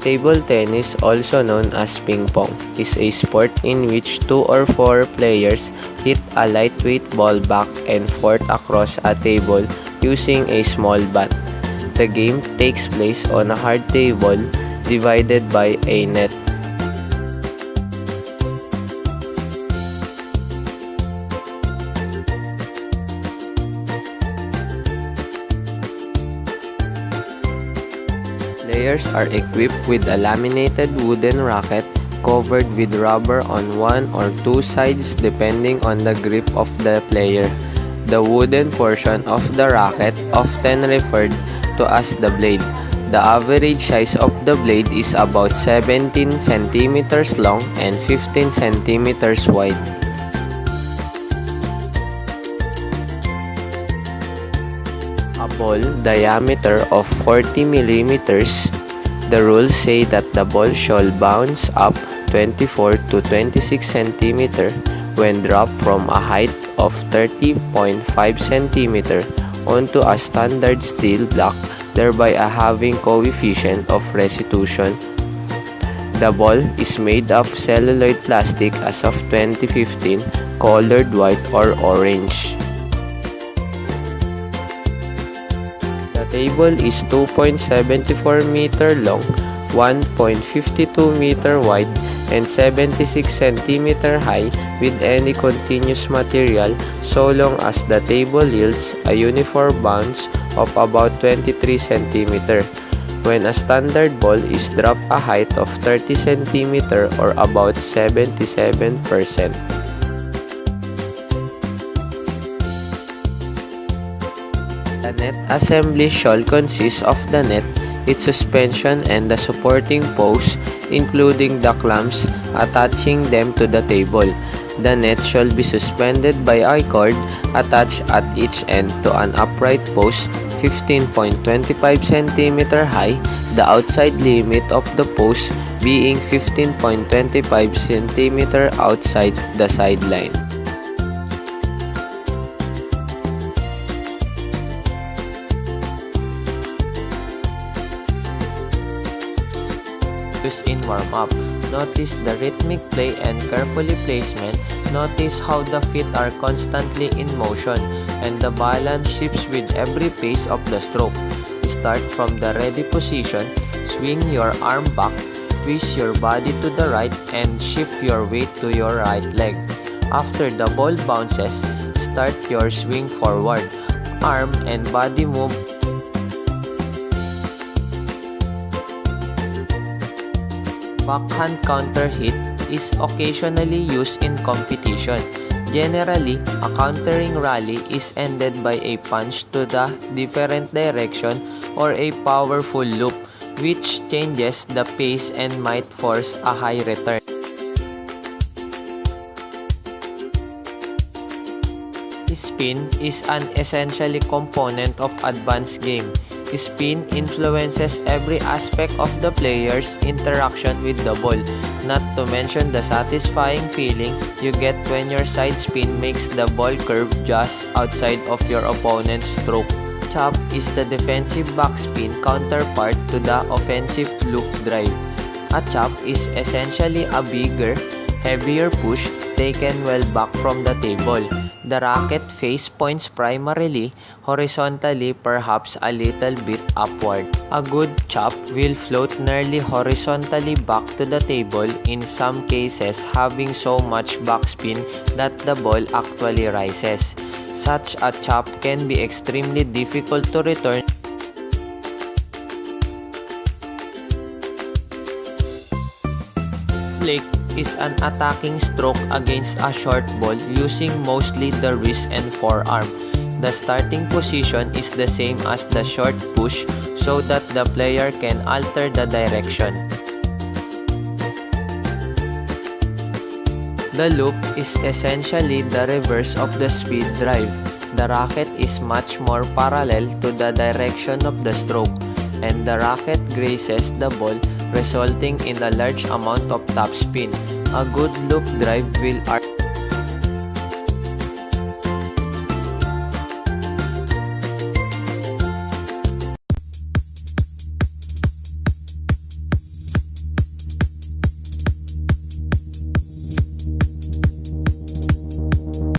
Table tennis, also known as ping pong, is a sport in which 2 or 4 players hit a lightweight ball back and forth across a table using a small bat. The game takes place on a hard table divided by a net. Players are equipped with a laminated wooden racket covered with rubber on one or two sides depending on the grip of the player. The wooden portion of the racket, often referred to as the blade. The average size of the blade is about 17 centimeters long and 15 centimeters wide. A ball diameter of 40 millimeters. The rules say that the ball shall bounce up 24 to 26 centimeters when dropped from a height of 30.5 centimeters onto a standard steel block, thereby having coefficient of restitution. The ball is made of celluloid plastic as of 2015, colored white or orange. The table is 2.74 meter long, 1.52 meter wide, and 76 centimeter high with any continuous material so long as the table yields a uniform bounce of about 23 centimeter. When a standard ball is dropped a height of 30 centimeter or about 77%. The net assembly shall consist of the net, its suspension, and the supporting posts, including the clamps attaching them to the table. The net shall be suspended by a cord attached at each end to an upright post 15.25 cm high, the outside limit of the post being 15.25 cm outside the sideline. Used in warm-up. Notice the rhythmic play and carefully placement. Notice how the feet are constantly in motion and the balance shifts with every pace of the stroke. Start from the ready position, swing your arm back, twist your body to the right and shift your weight to your right leg. After the ball bounces, start your swing forward. Arm and body move. Backhand counter hit is occasionally used in competition. Generally, a countering rally is ended by a punch to the different direction or a powerful loop, which changes the pace and might force a high return. Spin is an essential component of advanced game. Spin influences every aspect of the player's interaction with the ball, not to mention the satisfying feeling you get when your side spin makes the ball curve just outside of your opponent's stroke. Chop is the defensive backspin counterpart to the offensive loop drive. A chop is essentially a bigger, heavier push taken well back from the table. The racket face points primarily horizontally, perhaps a little bit upward. A good chop will float nearly horizontally back to the table, in some cases having so much backspin that the ball actually rises. Such a chop can be extremely difficult to return. Flick is an attacking stroke against a short ball using mostly the wrist and forearm. The starting position is the same as the short push so that the player can alter the direction. The loop is essentially the reverse of the speed drive. The racket is much more parallel to the direction of the stroke, and the racket grazes the ball, resulting in a large amount of topspin. A good loop drive will